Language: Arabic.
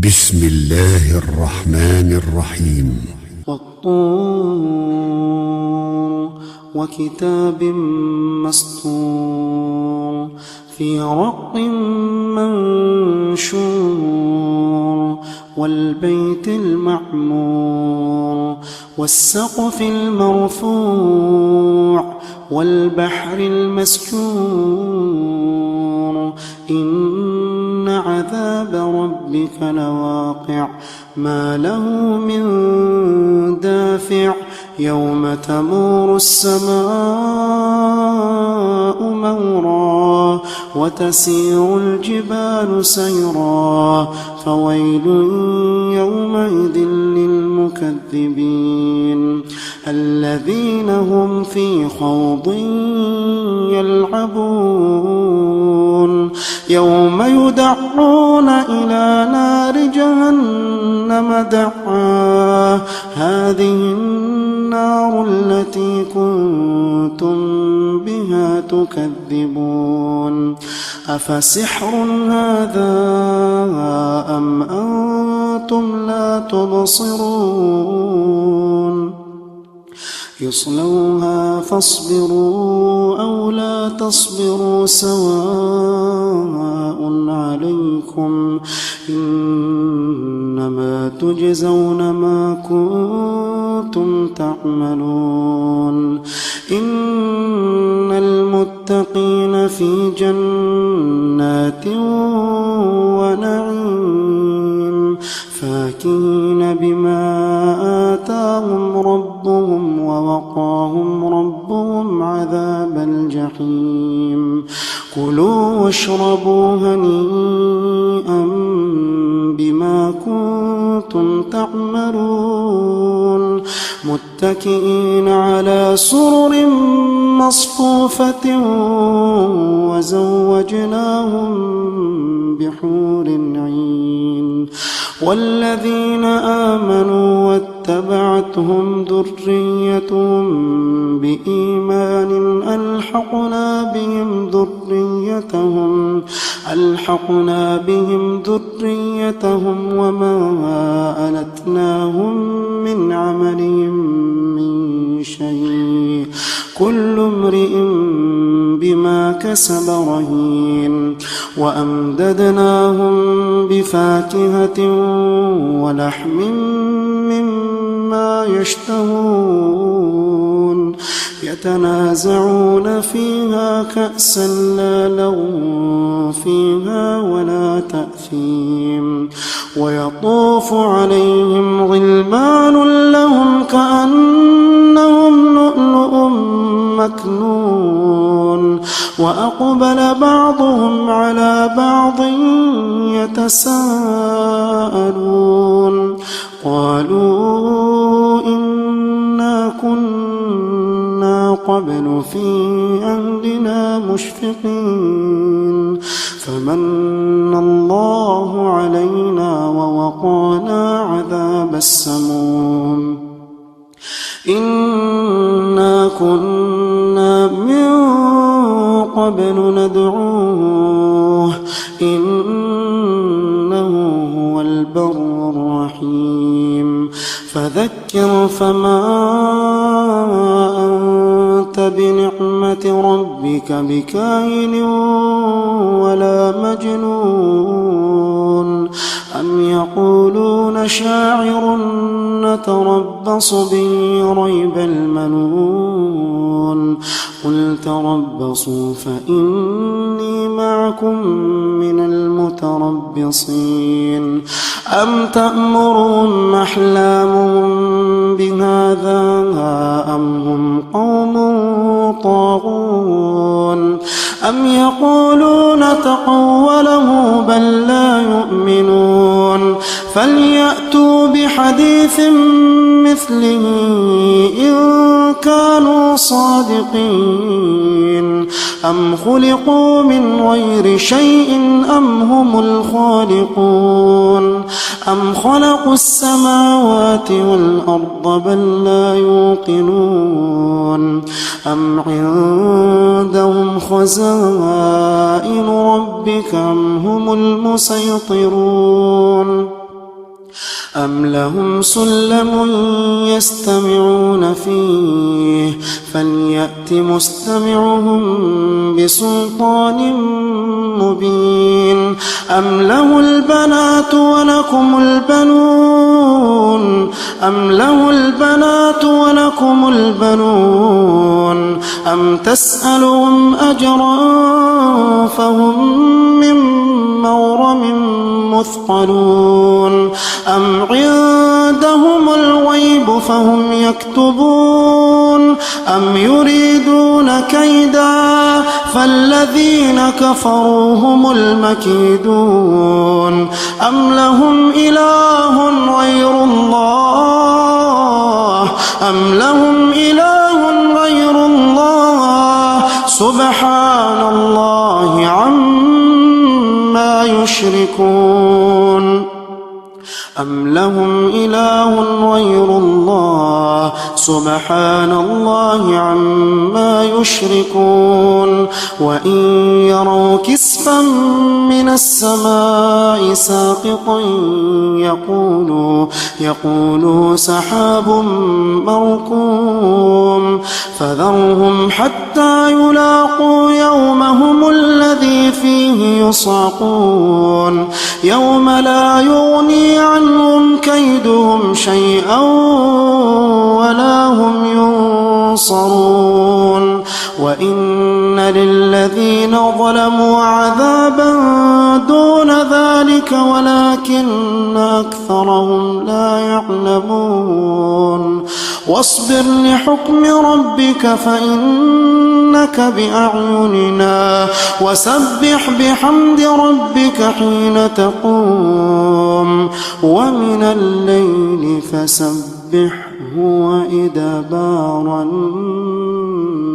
بسم الله الرحمن الرحيم. والطور وكتاب مسطور في رق منشور والبيت المعمور والسقف المرفوع والبحر المسجور إن عذاب ربك لواقع ما له من دافع يوم تمور السماء مورا وتسير الجبال سيرا فويل يومئذ للمكذبين الذين هم في خوض يلعبون يوم يدعون إلى نار جهنم دعا هذه النار التي كنتم بها تكذبون أفسحر هذا أم أنتم لا تبصرون يصلوها فاصبروا أو لا تصبروا سواء عليكم إنما تجزون ما كنتم تعملون إن المتقين في جنات ونعيم فاكهين بما آتاهم ربهم ووقاهم ربهم عذاب الجحيم كلوا واشربوا هنيئا بما كنتم تعملون متكئين على سرر مصفوفة وزوجناهم بحور عين والذين آمنوا واتبعتهم ذريتهم بإيمان ألحقنا بهم ذريتهم وما ألتناهم من عملهم من شيء كل امرئ بما كسب رهين وأمددناهم بفاكهة ولحم مما يشتهون يتنازعون فيها كأسا لا لغو فيها ولا تأثيم ويطوف عليهم غلمان لهم كأنهم لؤلؤ مكنون وأقبل بعضهم على بعض يتساءلون قالوا إنا كنا قبل في أهلنا مشفقين فمن الله علينا ووقانا عذاب السموم إنا كنا من قبل ندعوه إنه هو البر الرحيم فذكر فما أنت بنعمة ربك بكاهن ولا مجنون أم يقولون شاعر نتربص به ريب المنون قل تربصوا فإني معكم من المتربصين أم تأمرهم أحلامهم بهذا أم هم قوم طاغون أم يقولون تقوله بل لا يؤمنون فليأتوا بحديث مثله إن كانوا صادقين أم خلقوا من غير شيء أم هم الخالقون أم خلقوا السماوات والأرض بل لا يوقنون أم عندهم خزائن ربك أم هم المسيطرون أم لهم سلم يستمعون فيه فليأت مستمعهم بسلطان مبين أم له البنات ولكم البنون أم تسألهم أجرا فهم من مغرم مثقلون أم عندهم الغيب فهم يكتبون أم يريدون كيدا فالذين كفروا هم المكيدون أم لهم إله غير الله سبحان الله عما يشركون أم لهم إله غير الله سبحان الله عما يشركون وإن يروا كسفا من السماء ساقطا يقولوا سحاب مركوم فذرهم حتى يلاقوا يومهم الذي فيه يصعقون يوم لا يغني عنهم كيدهم شيئا ولا هم ينصرون وإن للذين ظلموا عذابا دون ذلك ولكن أكثرهم لا يعلمون واصبر لحكم ربك فإنك بأعيننا وسبح بحمد ربك حين تقوم ومن الليل فسبحه وإدبار النجوم.